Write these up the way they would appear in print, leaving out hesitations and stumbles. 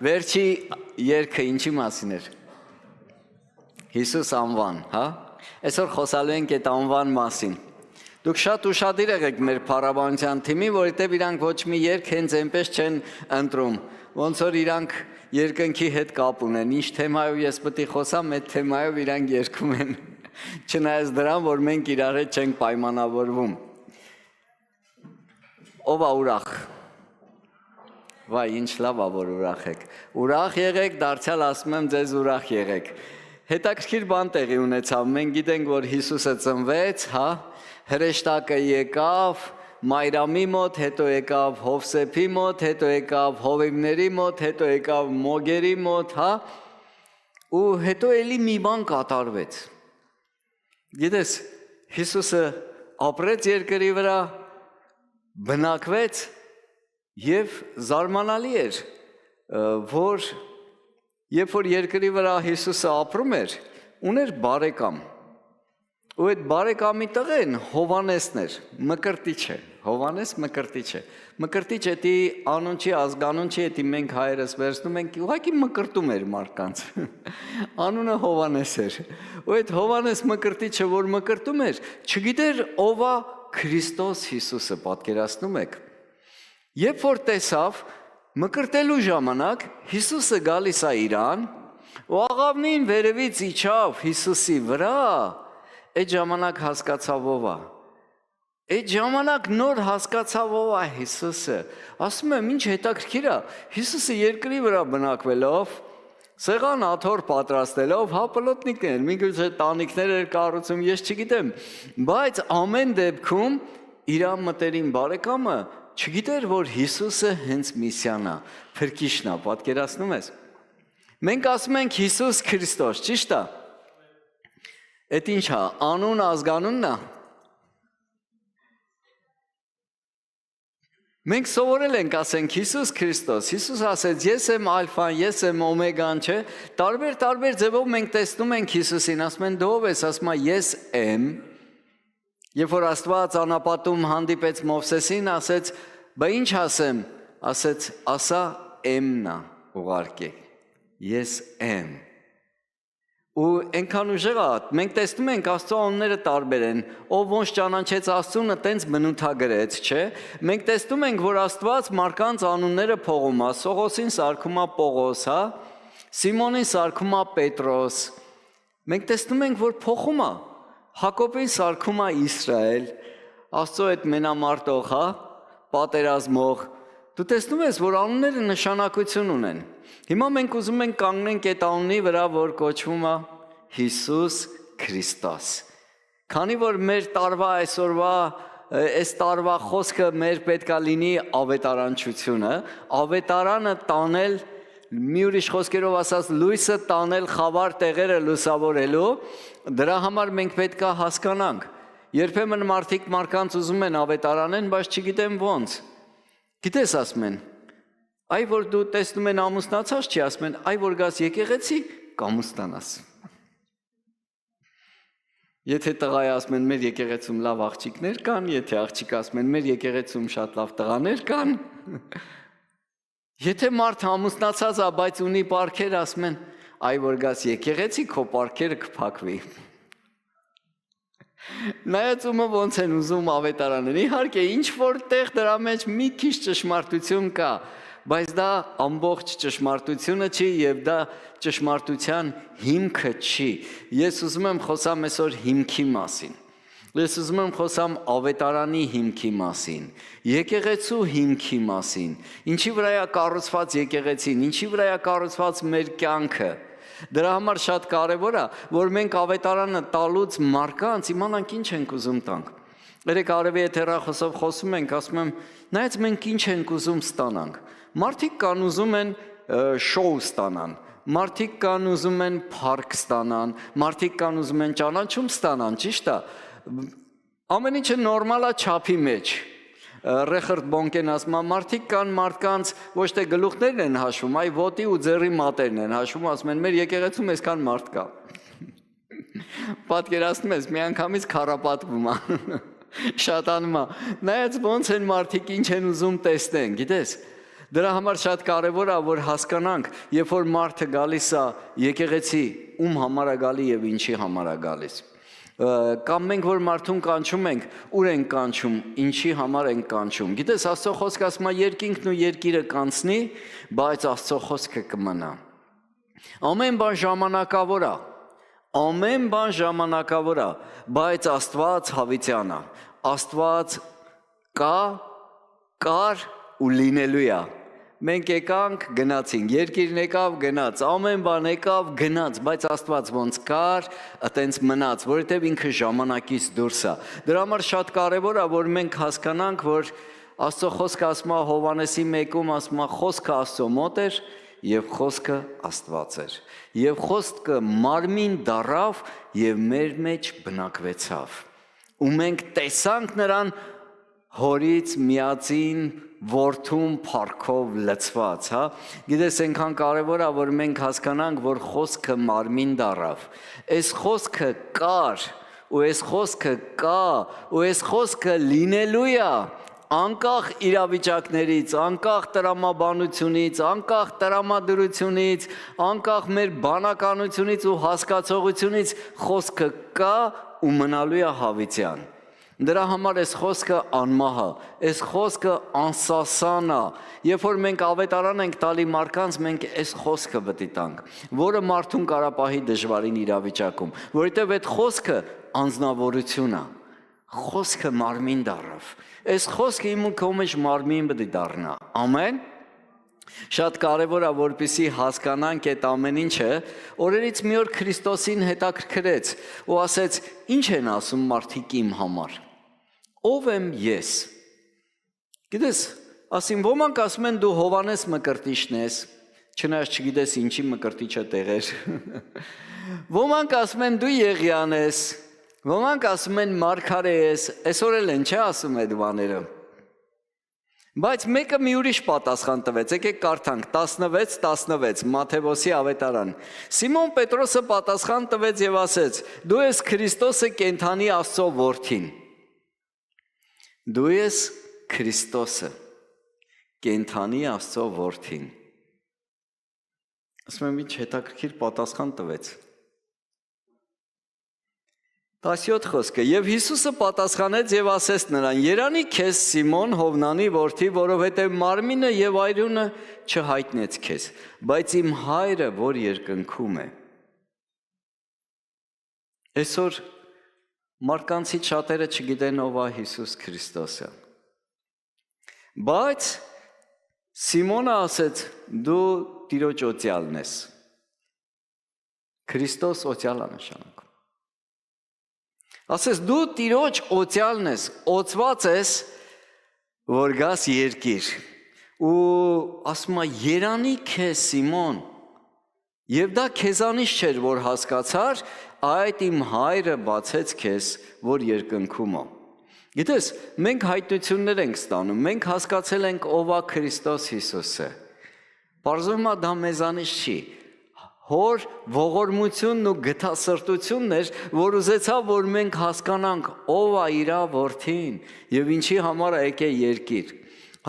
Վերջի երգը ինչի մասին էր։ Հիսուս անվան, հա։ Այսօր խոսալու ենք այդ անվան մասին։ Դուք շատ ուշադիր եղեք մեր փառաբանության թիմի, որովհետև իրանք ոչ մի երգ հենց այնպես չեն ընտրում, ոնց որ իրանք երկնքի հետ կապ ունեն։ Ինչ թեմայով ես պետք է խոսամ, այդ թեմայով իրանք երգում են։ Չնայած դրան, որ մենք իրար հետ չենք պայմանավորվում։ Ով է ուրախ։ Վայ, ինչ լավ է, որ ուրախ եք։ Ուրախ եղեք, դարձյալ ասում եմ ձեզ ուրախ եղեք։ Հետաքրքիր բան տեղի ունեցավ։ Մենք գիտենք, որ Հիսուսը ծնվեց, հա, հրեշտակը եկավ Մայրամի մոտ, հետո եկավ Հովսեփի մոտ, հետո եկավ Հովիվների մոտ, հետո եկավ Մոգերի մոտ, հա, ու հետո էլի մի բան կատարվեց։ Գիտես, Հիսուսը ապրեց երկրի վրա, բնակվեց և զարմանալի էր, որ երբ որ երկրի վրա Հիսուսը ապրում էր, ուներ բարեկամ, ու այդ բարեկամի տղեն Հովանեսն էր, Մկրտիչ է, Հովանես Մկրտիչ է, Մկրտիչ էդի անուն չի, ազգանուն չի, էդի մենք հայերս վերցնում ենք, ուղղակի մկրտում էր մարդկանց, անունը Հովանես էր, ու այդ Հովանես Մկրտիչը, որ մկրտում էր, չգիտեր ով է Քրիստոս Հիսուսը, պատկերացնում եք։ Երբ որ տեսավ, մկրտելու ժամանակ Հիսուսը գալիս է իրան, ու աղավնին վերևից իջավ Հիսուսի վրա, այդ ժամանակ հասկացավ ով է։ Այդ ժամանակ նոր հասկացավ ով է Հիսուսը։ Ասում եմ, ինչ հետաքրքիր է, Հիսուսը երկրի վրա բնակվելով, սեղան աթոռ պատրաստելով, հա պլոտնիկներ, միգուցե տանիքներ էր կառուցում, ես չգիտեմ, բայց ամեն դեպքում իր մտերիմ բարեկամը չգիտեր, որ Հիսուսը հենց միսիան է, փրկիչն է, պատկերացնում ես։ Մենք ասում ենք Հիսուս Քրիստոս, ճիշտ է։ Էդ ինչ է, անուն ազգանունն է։ Մենք սովորել ենք ասենք Հիսուս Քրիստոս, Հիսուս ասեց ես եմ ալֆան, ես եմ օմեգան, չէ, տարբեր ձևով մենք տեսնում ենք Հիսուսին, ասում են դու ով ես, ասում է ես եմ, երբ որ Աստված անապատում հանդիպեց Մովսեսին, ասեց, բա ինչ ասեմ, ասեց, ասա էմնա ուղարկե, ես եմ, ու ենքան ուժեղ է, մենք տեսնում ենք Աստծո անունները տարբեր են, ով ոնց ճանաչեց Աստծունը տենց բնութագրեց, չէ, մենք տեսնում ենք, որ Աստված մարդկանց անունները փողում է, Սողոսին սարքում է Պողոս, հա, Սիմոնին սարքում է Պետրոս, մենք տեսնում ենք, որ փոխում է, Հակոբին սարքում է Իսրայել, Աստծո այդ մենամարտող, հա, պատերազմող, դու տեսնում ես, որ անունները նշանակություն ունեն։ Հիմա մենք ուզում ենք կանգնենք այդ անունի վրա, որ կոչվում է Հիսուս Քրիստոս։ Քանի որ մեր տարվա այսօրվա, այս տարվա խոսքը մեր պետք է լինի ավետարանչությունը, ավետարանը տանել, մի ուրիշ խոսքերով ասած, լույսը տանել խավար տեղերը լուսավորելու, դրա համար մենք պետք է հասկանանք։ Երբեմն մարդիկ մարդկանց ուզում են ավետարանեն, բայց չգիտեմ ոնց։ Գիտես ասում են, այ որ դու տեսնում են ամուսնացած չի, ասում են, այ որ գաս եկեղեցի, կամուսնանաս։ Եթե տղայ ասում են, մեր եկեղեցում լավ աղջիկներ կան, եթե աղջիկ ասում են, մեր եկեղեցում շատ լավ տղաներ կան, եթե մարդ ամուսնացած է, բայց ունի պարքեր, ասում են, այ որ գաս եկեղեցի, քո պարքերը կփակվի։ Նայածումը ոնց են ուզում ավետարանեն, իհարկե ինչ որտեղ դրա մեջ մի քիչ ճշմարտություն կա, բայց դա ամբողջ ճշմարտությունը չի և դա ճշմարտության հիմքը չի։ Ես ուզում եմ խոսամ այսօր հիմքի մասին, ես ուզում եմ խոսամ ավետարանի հիմքի մասին, եկեղեցու հիմքի մասին, ինչի վրա է կառուցված եկեղեցին, ինչի վրա է կառուցված մեր կյանքը։ Դրա համար շատ կարևոր է, որ մենք ավետարանը տալուց մարդկանց իմանանք ինչ ենք ուզում տանք։ Երեք արևի հետ հեռախոսով խոսում ենք, ասում եմ, նայած մենք ինչ ենք ուզում ստանանք։ Մարդիկ կան ուզում են շոու ստանան, մարդիկ կան ուզում են փառք ստանան, մարդիկ կան ուզում են ճանաչում ստանան, ճիշտ է։ Ամեն ինչը նորմալ է չափի մեջ։ Ռեխարդ Բոնկեն ասում է, մարդիկ կան մարդկանց ոչ թե գլուխներն են հաշվում, այ ոտի ու ձեռի մատերն են հաշվում, ասում են, մեր եկեղեցում այսքան մարդ կա։ Պատկերացնում ես, մի անգամից քառապատվում է, շատանում է, նայած ոնց են մարդիկ ինչ են ուզում տեսնեն, գիտես, Դրա համար շատ կարևոր է, որ հասկանանք, երբ որ մարդը գալիս է եկեղեցի, ում համար է գալի եւ ինչի համար է գալիս։ Կամ մենք որ մարդուն կանչում ենք, ուր ենք կանչում, ինչի համար ենք կանչում։ Գիտես, Աստծո խոսքը ասում է երկինքն ու երկիրը կանցնի, բայց Աստծո խոսքը կմնա։ Ամեն բան ժամանակավոր է։ Ամեն բան ժամանակավոր է, բայց Աստված հավիտյան է։ Աստված կար ու լինելու է։ Մենք եկանք, գնացինք, երկիրն եկավ, գնաց, ամեն բան եկավ, գնաց, բայց Աստված ոնց կար, այտենց մնաց, որովհետև ինքը ժամանակից դուրս է։ Դրա համար շատ կարևոր է, որ մենք հասկանանք, որ Աստծո խոսքը ասում է Հովհաննեսի 1-ում ասում է խոսքը Աստծո մոտ էր եւ խոսքը Աստված էր։ Եվ խոսքը մարմին դառավ եւ մեր մեջ բնակվեցավ։ Ու մենք տեսանք նրան հորից միածին որդում փառքով լցված, հա։ Գիտես, այնքան կարևոր է, որ մենք հասկանանք, որ խոսքը մարմին դառավ։ Այս խոսքը կար, ու այս խոսքը կա, ու այս խոսքը լինելու է, անկախ իրավիճակներից, անկախ տրամաբանությունից, անկախ տրամադրությունից, անկախ մեր բանականությունից ու հասկացողությունից, խոսքը կա ու մնալու է հավիտյան։ Դրա համար այս խոսքը անմահ է, այս խոսքը անսասան է։ Երբ որ մենք ավետարան ենք տալի մարդկանց, մենք այս խոսքը պետք է տանք, որը մարդուն կարա պահի դժվարին իրավիճակում, որովհետև այդ խոսքը անձնավորություն է։ Խոսքը մարմին դառավ։ Այս խոսքը իմ ու քո մեջ մարմին պետք է դառնա։ Ամեն։ Շատ կարևոր է, որպեսզի հասկանանք այդ ամեն ինչը, օրերից մի օր Քրիստոսին հետաքրքրեց ու ասեց. «Ինչ են ասում մարդիկ իմ համար։ Ով եմ ես»։ Գիտես, ասին ոմանք ասում են դու Հովհաննես Մկրտիչն ես, չնայած չգիտես ինչի մկրտիչը տեղեր։ Ոմանք ասում են դու Եղիան ես, ոմանք ասում են Մարգարե ես, այսօր էլ են չէ ասում այդ բաները։ Բայց մեկը մի ուրիշ պատասխան տվեց, եկեք կարդանք 16:16 Մատթեոսի ավետարան։ Սիմոն Պետրոսը պատասխան տվեց եւ ասեց. «Դու ես Քրիստոսը կենդանի Աստծո որդին»։ Դու ես Քրիստոսը կենդանի Աստծո որդին։ Ասում եմ, ինչ հետաքրքիր պատասխան տվեց։ 17 խոսքը. «Եվ Հիսուսը պատասխանեց եւ ասեց նրան. Երանի քեզ Սիմոն Հովնանի որդի, որովհետեւ մարմինը եւ այրունը չհայտնեց քեզ, բայց իմ հայրը, որ երկնքում է»։ Այսօր մարդկանցից շատերը չգիտեն ով է Հիսուս Քրիստոսը։ Բայց Սիմոնը ասեց. դու Տիրոջ օծյալն ես։ Քրիստոս օծյալ է նշանակում։ Ասես դու Տիրոջ օծյալն ես, օծված ես, որ գաս երկիր։ Ու ասում է երանի քեզ Սիմոն։ Եվ դա քեզանից չէր, որ հասկացար, այդ իմ հայրը բացեց քեզ, որ երկնքում է։ Գիտես, մենք հայտնություններ ենք ստանում, մենք հասկացել ենք ով է Քրիստոս Հիսուսը։ Պարզվում է դա մեզանից չի։ Հոր ողորմությունն ու գթասրտությունն էր, որ ուզեցավ, որ մենք հասկանանք ով է իր որդին եւ ինչի համար է եկել երկիր։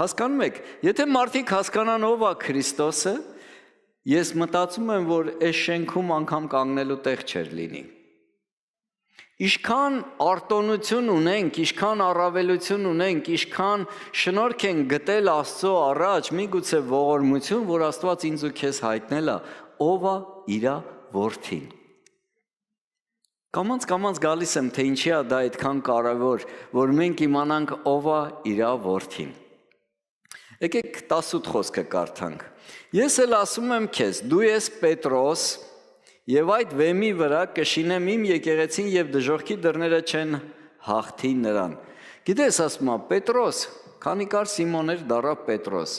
Հասկանում եք, եթե մարդիկ հասկանան ով է Քրիստոսը, ես մտածում եմ, որ այս շենքում անգամ կանգնելու տեղ չէր լինի։ Ինչքան արտոնություն ունենք, ինչքան առավելություն ունենք, ինչքան շնորհք են գտել Աստծո առաջ, միգուցե ողորմություն, որ Աստված ինձ ու քեզ հայտնել է, ով է իր որդին։ Կամաց գալիս եմ, թե ինչի է դա այդքան կարևոր, որ մենք իմանանք ով է իր որդին։ Եկեք 18 խոսքը կարդանք։ Ես էլ ասում եմ քեզ, դու ես Պետրոս, եւ այդ վեմի վրա կշինեմ իմ եկեղեցին եւ դժոխքի դռները չեն հաղթի նրան։ Գիտես, ասում է Պետրոս, քանի կար Սիմոն էր, դառավ Պետրոս։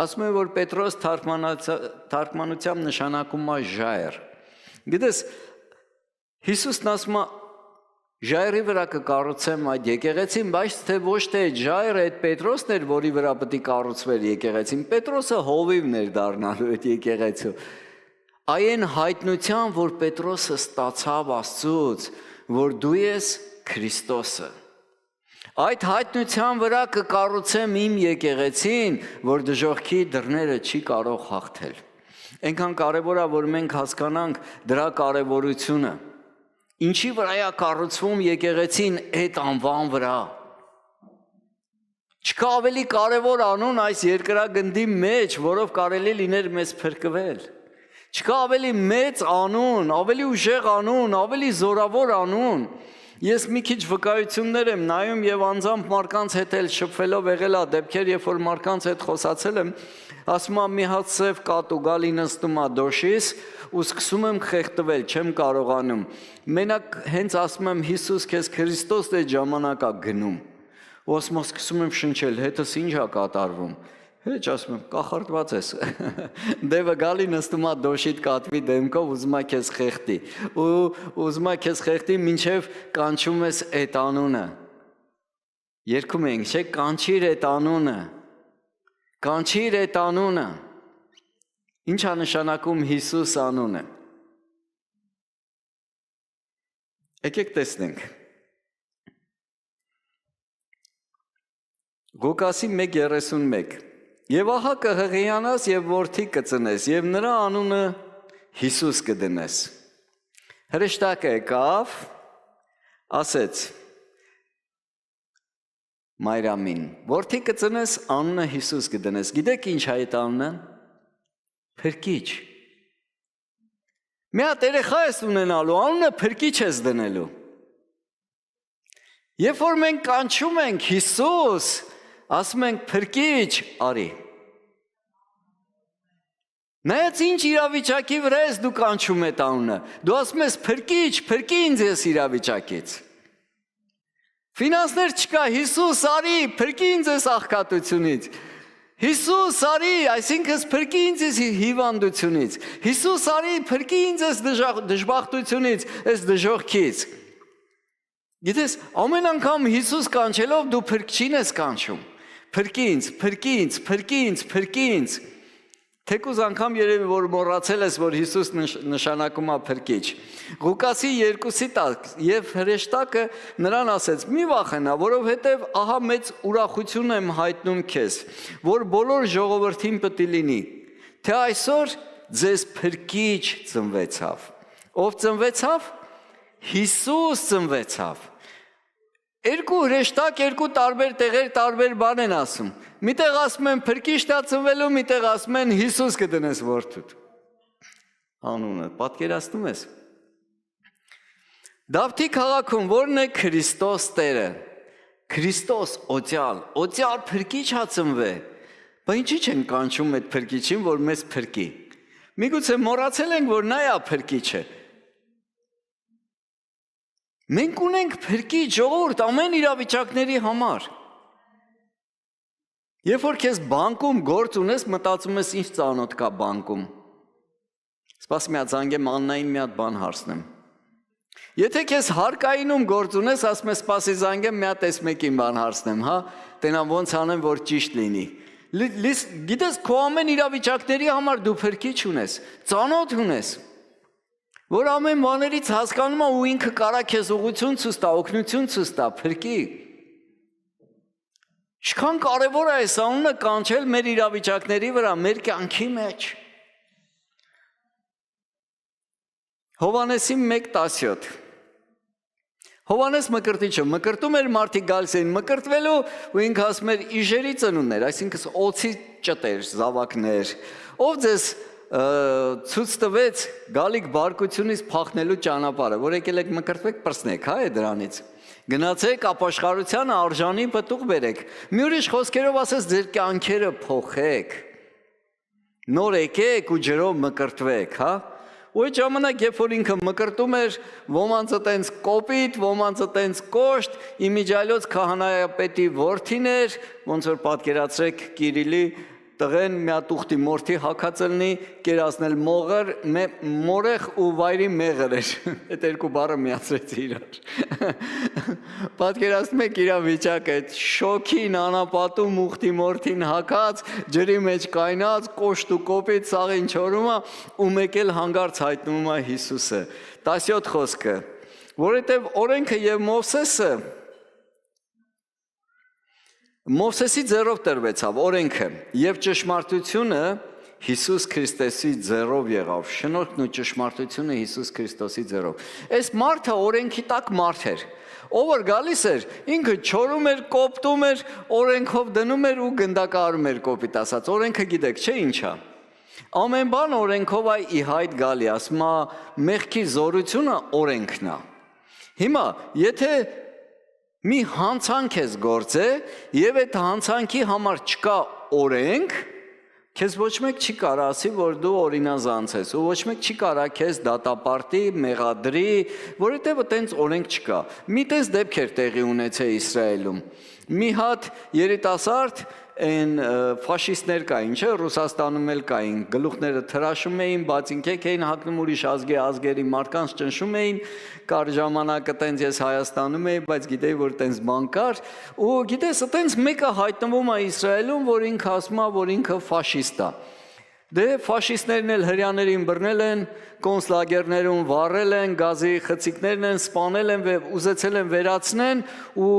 Ասում են, որ Պետրոս թարգմանությամբ նշանակում է ժայռ։ Գիտես, Հիսուսն ասում է ժայռի վրա կկառուցեմ այդ եկեղեցին, բայց թե ոչ թե ժայռը այդ Պետրոսն էր, որի վրա պետք է կառուցվեր եկեղեցին, Պետրոսը հովիվն էր դառնալու այդ եկեղեցու։ Այն հայտնության, որ Պետրոսը ստացավ Աստծուց, որ դու ես Քրիստոսը։ Այդ հայտնության վրա կկառուցեմ իմ եկեղեցին, որ դժոխքի դռները չի կարող հաղթել։ Այնքան կարևոր է, որ մենք հասկանանք դրա կարևորությունը։ Ինչի վրա է կառուցվում եկեղեցին այդ անվան վրա։ Չկա ավելի կարևոր անուն այս երկրագնդի մեջ, որով կարելի լիներ մեզ փրկվել։ Չկա ավելի մեծ անուն, ավելի ուժեղ անուն, ավելի զորավոր անուն։ Ես մի քիչ վկայություններ եմ նայում եւ անձամբ մարդկանց հետ էլ շփվելով եղել է դեպքեր, երբ որ մարդկանց հետ խոսացել եմ, ասում եմ մի հատ սև կատու գալի նստում է դոշիս ու սկսում եմ խեղդվել, չեմ կարողանում։ Մենակ հենց ասում եմ Հիսուս քեզ Քրիստոս այդ ժամանակ է գնում։ Ու ասում եմ սկսում եմ շնչել, հետս ինչ է կատարվում։ Հեչ ասում եմ, կախարդված ես։ Դևը գալի նստում է դոշիդ կատվի դեմքով, ուզում է քեզ խեղդի։ Ու ուզում է քեզ խեղդի, մինչև կանչում ես այդ անունը։ Երգում ենք, չէ՞, կանչիր այդ անունը։ Կանչիր այդ անունը։ Ինչ է նշանակում Հիսուս անունը։ Եկեք տեսնենք։ Ղուկասի 1:31 Եվ ահա կհղիանաս և որդի կծնես, և նրա անունը Հիսուս կդնես։ Հրեշտակը եկավ, ասեց Մայրամին, որդի կծնես, անունը Հիսուս կդնես։ Գիտեք ինչ է այդ անունը։ Փրկիչ։ Մի հատ երեխա ես ունենալու, անունը փրկիչ ես դնելու։ Երբ որ մենք կանչում ենք Հիսուս, ասում ենք փրկիչ, արի։ Նայած ինչ իրավիճակի վրա ես դու կանչում այդ անունը։ Դու ասում ես փրկիչ, փրկի ինձ ես իրավիճակից։ Ֆինանսներ չկա, Հիսուս արի, փրկի ինձ ես աղքատությունից։ Հիսուս արի, այսինքն փրկի ինձ ես հիվանդությունից։ Հիսուս արի, փրկի ինձ ես դժբախտությունից, այս դժոխքից։ Գիտես, ամեն անգամ Հիսուս կանչելով դու փրկչին ես կանչում։ Փրկի ինձ, փրկի ինձ, փրկի ինձ, փրկի ինձ։ Թեկուզ անգամ երևի որ մոռացել ես, որ Հիսուս նշանակում է փրկիչ։ Ղուկասի 2:10 եւ հրեշտակը նրան ասեց. մի վախենա, որովհետեւ ահա մեծ ուրախություն եմ հայտնում քեզ, որ բոլոր ժողովրդին պետք լինի, թե այսօր ձեզ փրկիչ ծնվեցավ։ Ով ծնվեցավ։ Հիսուս ծնվեցավ։ Երկու հրեշտակ, երկու տարբեր տեղեր, տարբեր բան են ասում։ Միտեղ ասում են փրկիչ դա ծնվելու, միտեղ ասում են Հիսուս կդնես որդուդ։ Անունը պատկերացնում ես։ Դավթի քաղաքում որն է Քրիստոս Տերը։ Քրիստոս օծյալ փրկիչ ա ծնվե։ Բայց ինչի՞ չեն կանչում այդ փրկիչին, որ մեզ փրկի։ Միգուցե մոռացել ենք, որ նա է փրկիչը։ Մենք ունենք փրկիչ ժողովուրդ ամեն իրավիճակների համար։ Երբ որ քեզ բանկում գործ ունես, մտածում ես ինչ ծանոթ կա բանկում։ Սպասի մի հատ զանգեմ Աննային մի հատ բան հարցնեմ։ Եթե քեզ հարկայինում գործ ունես, ասում ես սպասի զանգեմ մի հատ էս մեկին բան հարցնեմ, հա, տենամ ոնց անեմ, որ ճիշտ լինի։ Գիտես, քո ամեն իրավիճակների համար դու փրկիչ ունես, ծանոթ ունես, որ ամեն բաներից հասկանում է ու ինքը կարա քեզ ուղղություն ցույց տա, օգնություն ցույց տա, փրկի։ Ինչքան կարևոր է այս անունը կանչել մեր իրավիճակների վրա, մեր կյանքի մեջ։ Հովհաննեսի 1:17 Հովհաննես Մկրտիչը մկրտում էր մարդիկ գալիս էին մկրտվելու ու ինքը ասում էր իժերի ծնունդներ, այսինքն օծի ճտեր, զավակներ, ով ձեզ ցույց տվեց գալիք բարկությունից փախնելու ճանապարհը, որ եկել եք մկրտվեք, պրծնեք, հա է դրանից։ Գնացեք ապաշխարությանը արժանի պտուղ բերեք։ Մի ուրիշ խոսքերով ասես ձեր կյանքերը փոխեք։ Նոր եկեք ու ջրով մկրտվեք, հա։ Ու այդ ժամանակ, երբ որ ինքը մկրտում էր, ոմանցը տենց կոպիտ, ոմանցը տենց կոշտ, իմիջիայլոց քահանայապետի որդին էր, ոնց որ պատկերացրեք Կիրիլի տղեն մի հատ ուխտի մորթի հագած լինի, կերացնել մորեղ ու վայրի մեղր էր, այդ երկու բառը միացրեց իրար։ Պատկերացնում եք իր վիճակը, այդ շոքին անապատում ուխտի մորթին հագած, ջրի մեջ կայնած, կոշտ ու կոպիտ սաղին չորում է ու մեկ էլ հանգարց հայտնվում է Հիսուսը։ 17 խոսքը, որովհետև օրենքը եւ Մովսեսը Մովսեսի ձեռով տրվեցավ օրենքը եւ ճշմարտությունը Հիսուս Քրիստոսի ձեռով եղավ, շնորհքն ու ճշմարտությունը Հիսուս Քրիստոսի ձեռով։ Այս մարդը օրենքի տակ մարդ էր, ով որ գալիս էր, ինքը չորում էր, կոպտում էր, օրենքով դնում էր ու գնդակահարում էր կոպիտ ասած, օրենքը գիտեք, չէ՞ ինչա։ Ամեն բան օրենքով է ի հայտ գալի, ասում է մեղքի զորությունը օրենքն է։ Հիմա, եթե մի հանցանք ես գործել եւ այդ հանցանքի համար չկա օրենք, քեզ ոչ մեկ չի կարա ասի, որ դու օրինազանց ես, ու ոչ մեկ չի կարա քեզ դատապարտի, մեղադրի, որովհետեւ այտենց օրենք չկա։ Մի տես դեպքեր տեղի ունեցել Իսրայելում։ Մի հատ երիտասարդ այն ֆաշիստներ կային, չէ, Ռուսաստանում էլ կային, գլուխները թրաշում էին, բացինքեք էին հագնում ուրիշ ազգերի մարդկանց ճնշում էին, կար ժամանակը տենց ես Հայաստանում էի, բայց գիտեի, որ տենց բան կար, ու գիտես, տենց մեկը հայտնվում է Իսրայելում, որ ինքը ասում է, որ ինքը ֆաշիստ է։ Դե ֆաշիստներն էլ հրյաներին բռնել են, կոնցլագերներում վառել են, գազի խցիկներն են սպանել են, ուզեցել են վերացնեն, ու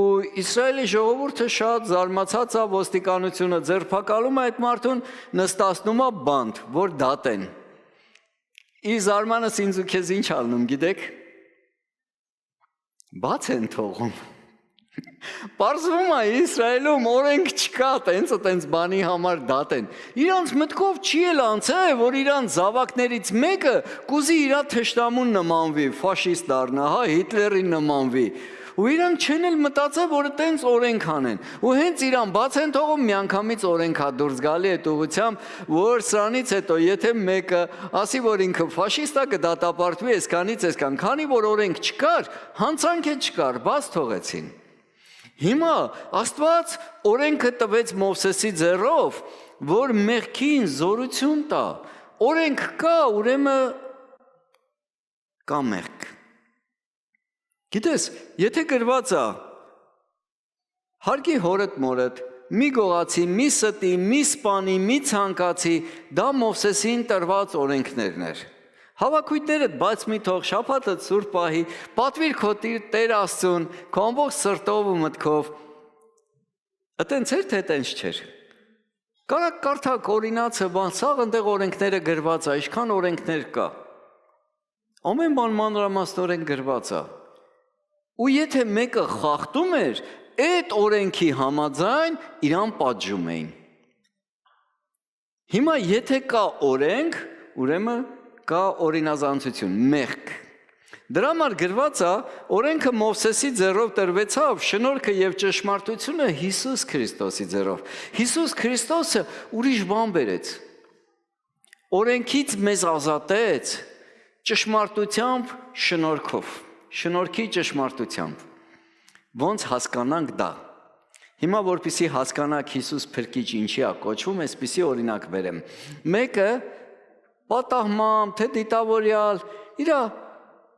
Իսրայելի ժողովուրդը շատ զարմացած է, ոստիկանությունը ձերբակալում է այդ մարդուն, նստացնում է բանտ, որ դատեն։ Ի զարմանս ինձ ու քեզ ինչ ալնում, գիտեք։ Բաց են թողում։ Պարզվում է Իսրայելում օրենք չկա, տենց բանի համար դատեն։ Իրանց մտքով չի էլ անցել, որ իրանց զավակներից մեկը կուզի իր թշնամուն նմանվի, ֆաշիստ դառնա, հա, Հիտլերին նմանվի։ Ու իրանք չեն էլ մտածել, որ տենց օրենք անեն։ Ու հենց իրան բաց են թողում, միանգամից օրենք է դուրս գալի այդ ուղղությամբ, որ սրանից հետո եթե մեկը ասի, որ ինքը ֆաշիստ է, կդատապարտվի այսքան, քանի որ օրենք չկար, հանցանք չկար, բաց թողեցին։ Հիմա Աստված օրենքը տվեց Մովսեսի ձեռով, որ մեղքին զորություն տա։ Օրենք կա, ուրեմն կա մեղք։ Գիտես, եթե գրված է հարգի հորդ մորդ, մի գողացի, մի ստի, մի սպանի, մի ցանկացի, դա Մովսեսին տրված օրենքներն էր։ Հավաքույտներդ բաց մի թող, շաբաթդ սուրբ պահի, պատվիր քո Տեր Աստծուն, քո ամբողջ սրտով ու մտքով։ Այտենց էր, թե այտենց չէր։ Կարակ կարդաք օրինացը, բան, սաղ ընդեղ օրենքները գրված է, ինչքան օրենքներ կա։ Ամեն բան մանրամասնորեն գրված է։ Ու եթե մեկը խախտում էր, այդ օրենքի համաձայն իրան պատժում էին։ Հիմա եթե կա օրենք, ուրեմն կա օրինազանցություն, մեղք։ Դրա համար գրված է, օրենքը Մովսեսի ձեռով տրվեցավ, շնորհքը եւ ճշմարտությունը Հիսուս Քրիստոսի ձեռով։ Հիսուս Քրիստոսը ուրիշ բան բերեց։ Օրենքից մեզ ազատեց ճշմարտությամբ, շնորհքով, շնորհքի ճշմարտությամբ։ Ոնց հասկանանք դա։ Հիմա որպեսզի հասկանաք Հիսուս փրկիչ ինչի է կոչվում, այսպիսի օրինակ բերեմ։ Մեկը պատահմամբ, թե դիտավորյալ, իրա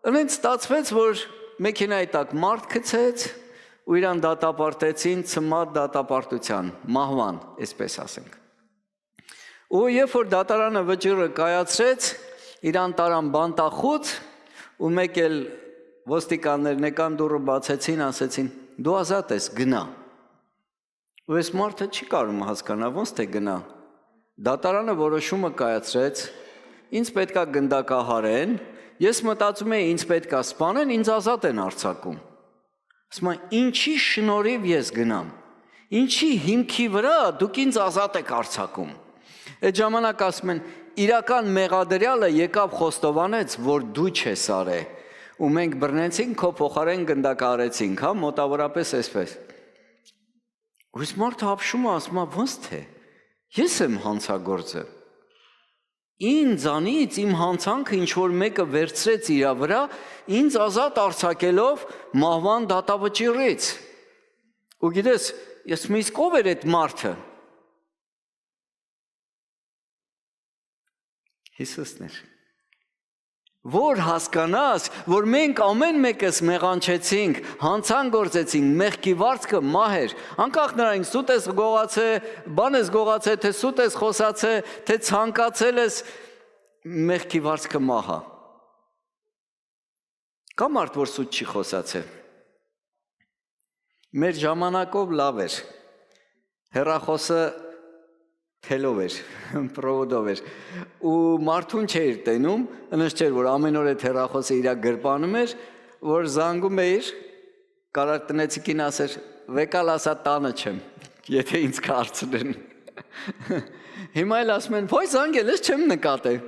ընենց ստացվեց, որ մեքենայի տակ մարդ գցեց ու իրան դատապարտեցին ծմատ դատապարտության, մահվան, այսպես ասենք։ Ու երբ որ դատարանը վճիռը կայացրեց, իրան տարան բանտախուց ու մեկ էլ ոստիկաններն եկան դուռը բացեցին, ասեցին, դու ազատ ես, գնա։ Ու այս մարդը չի կարող հասկանա, ոնց թե գնա։ Դատարանը որոշումը կայացրեց, ինձ պետքա գնդակահարեն, ես մտածում եի, ինձ պետքա սպանեն, ինձ ազատ են արձակում։ Ասում եմ, ինչի շնորհիվ ես գնամ, ինչի հիմքի վրա դուք ինձ ազատ եք արձակում։ Այդ ժամանակ ասում են, իրական մեղադրյալը եկավ խոստովանեց, որ դու չես արել, ու մենք բռնեցինք, քո փոխարեն գնդակահարեցինք, հա, մոտավորապես այսպես։ Ու այս մարդը ապշում է, ասում է, ոնց թե, ես եմ հանցագործը։ Ինձանից իմ հանցանքը ինչ որ մեկը վերցրեց իր վրա, ինձ ազատ արձակելով մահվան դատավճիռից։ Ու գիտես, ես միշտ ով էր այդ մարդը։ Հիսուսն էր։ Որ հասկանաս, որ մենք ամեն մեկս մեղանչեցինք, հանցան գործեցինք, մեղքի վարձքը մահ էր, անկախ նրանից սուտ ես գողացել, բան ես գողացել, թե սուտ ես խոսացել, թե ցանկացել ես, մեղքի վարձքը մահ է։ Կա մարդ, որ սուտ չի խոսացել։ Մեր ժամանակով լավ էր, հեռախոսը թելով էր, պրովոդով էր, ու մարդուն չէր տենում, ընշտ չէր, որ ամեն օր այդ հեռախոսը իր գրպանում էր, որ զանգում էիր, կարար տնեցիկին ասեր, վեկալ ասա տանը չեմ, եթե ինձ կարծրեն։ Հիմա էլ ասում են, ոյ զանգել ես չեմ նկատել։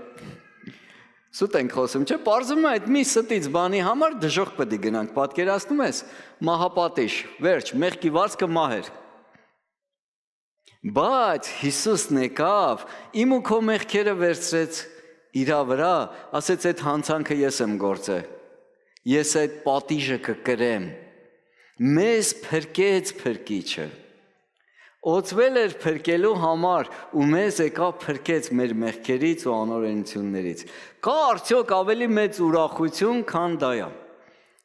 Սուտ ենք խոսում, չէ, պարզվում է այդ մի ստից բանի համար դժոխք պետք է գնանք, պատկերացնում ես, մահապատիժ, վերջ, մեղքի վարձքը մահ էր։ Բայց Հիսուսն եկավ, իմ ու քո մեղքերը վերցրեց իրա վրա, ասեց այդ հանցանքը ես եմ գործել, ես այդ պատիժը կկրեմ, մեզ փրկեց փրկիչը, օծվել էր փրկելու համար ու մեզ եկավ փրկեց մեր մեղքերից ու անօրենություններից։ Կա արդյոք ավելի մեծ ուրախություն, քան դա է։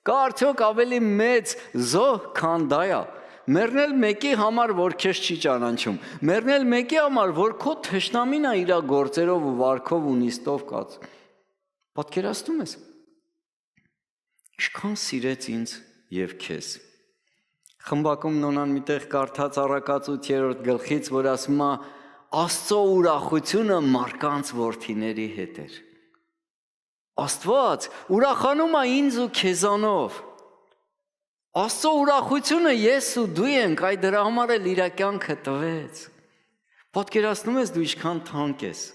Կա արդյոք ավելի մեծ զոհ, քան դա է։ Մեռնել մեկի համար, որ քեզ չի ճանաչում, մեռնել մեկի համար, որ քո թշնամին է իր գործերով ու վարքով ու նիստով կաց։ Պատկերացնում ես։ Ինչքան սիրեց ինձ եւ քեզ։ Խմբակում նոնան միտեղ կարդաց Առակաց 8-րդ գլխից, որ ասում է Աստծո ուրախությունը մարկանց որդիների հետ էր։ Աստված ուրախանում է ինձ ու քեզանով։ Աստծո ուրախությունը ես ու դու ենք, այդ դրա համար էլ իր կյանքը տվեց։ Պատկերացնում ես դու ինչքան թանկ ես։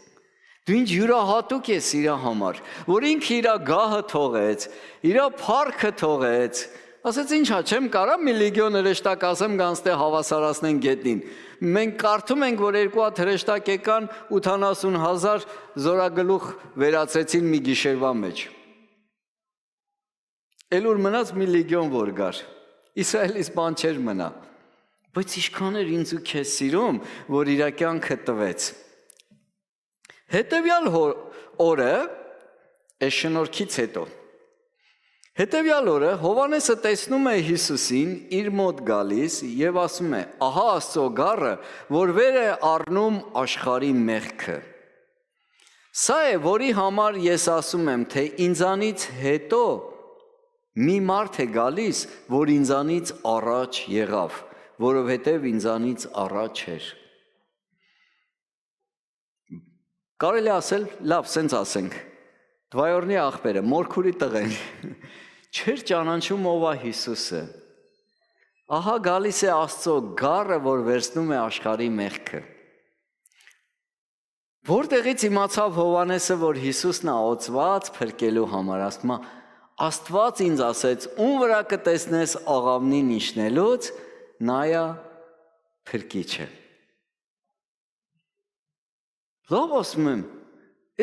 Դու ինչ յուրահատուկ ես իր համար, որ ինքը իր գահը թողեց, իր փառքը թողեց։ Ասեց ինչա, չեմ կարա մի լեգիոն հրեշտակ ասեմ գանստե հավասարացնեն գետնին։ Մենք կարդում ենք, որ երկու հատ հրեշտակ եկան 80,000 զորագլուխ վերացրեցին մի գիշերվա մեջ։ Էլ ուր մնաց մի լեգիոն որ գար։ Իսրայելից բան չէր մնա։ Բայց ինչքան էր ինձ ու քեզ սիրում, որ իր կյանքը տվեց։ Հետևյալ օրը, այս շնորհքից հետո Հետևյալ օրը Հովհաննեսը տեսնում է Հիսուսին իր մոտ գալիս եւ ասում է. ահա Աստծո գառը, որ վեր է առնում աշխարհի մեղքը։ Սա է, որի համար ես ասում եմ, թե ինձանից հետո մի մարդ է գալիս, որ ինձանից առաջ եղավ, որովհետեւ ինձանից առաջ էր։ Կարելի ասել, լավ, սենց ասենք, դվայորնի աղբերը, մորքուրի տղեն, չէր ճանաչում ով է Հիսուսը, ահա գալիս է Աստծո գառը, որ վերցնում է աշխարհի մեղքը։ Որտեղից իմացավ Հովհաննեսը, որ Հիսուսն է օծված փրկելու համար, ասում է, Աստված ինձ ասեց, ում վրա կտեսնես աղավնին իջնելուց, նայա փրկիչը։ Լավ ասում եմ,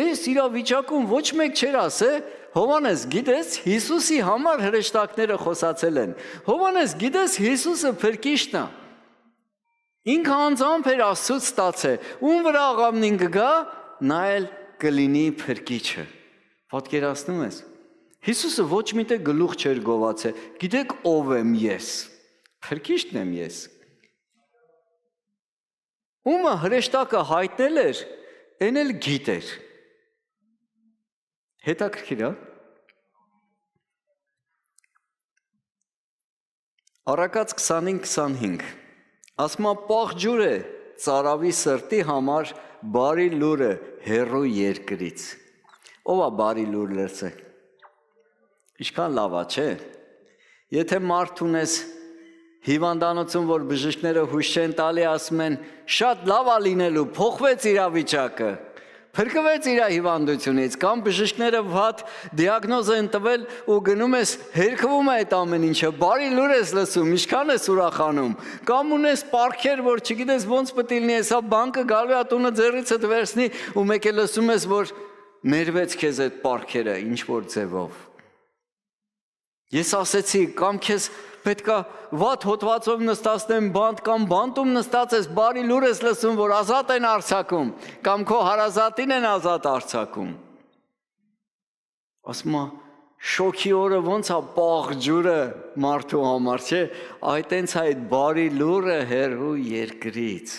այս իրավիճակում ոչ մեկ չէր ասե, Հովհաննես, գիտես, Հիսուսի համար հրեշտակները խոսացել են։ Հովհաննես, գիտես, Հիսուսը փրկիչն է։ Ինքը անձամբ էր Աստծուց ստացել, ում վրա աղավնին կգա, նա էլ կլինի փրկիչը։ Պատկերացնում ես։ Հիսուսը ոչ միտեղ գլուխ չէր գովացել, գիտեք ով եմ ես։ Փրկիչն եմ ես։ Ումը հրեշտակը հայտնել էր, այն էլ գիտեր։ Հետաքրքիր է։ Առակաց 25-25 ասում է պաղ ջուր է ծարավի սրտի համար բարի լուրը հեռու երկրից։ Ով է բարի լուր լրցե։ Ինչքան լավ է, չէ։ Եթե մարդ ունես հիվանդանոցում, որ բժիշկները հույս չեն տալի, ասում են շատ լավ է լինելու, փոխվեց իրավիճակը։ Փրկվեց իր հիվանդությունից, կամ բժիշկները վատ դիագնոզ են տվել ու գնում ես հերքվում է այդ ամեն ինչը, բարի լուր ես լսում, ինչքան ես ուրախանում, կամ ունես պարքեր, որ չգիտես ոնց պետք է լինի, հեսա բանկը գալու է տունը ձեռիցդ վերցնի ու մեկ է լսում ես, որ ներվեց քեզ այդ պարքերը, ինչ որ ձևով։ Ես ասեցի, կամ քեզ պետքա վատ հոտվածով նստացնեմ բանտ կամ բանտում նստած ես բարի լուր ես լսում, որ ազատ են արձակում, կամ քո հարազատին են ազատ արձակում։ Ասում է, շոքի օրը ոնց է պաղ ջուրը մարդու համար, չէ, այդ հենց այդ բարի լուրը հեռու երկրից։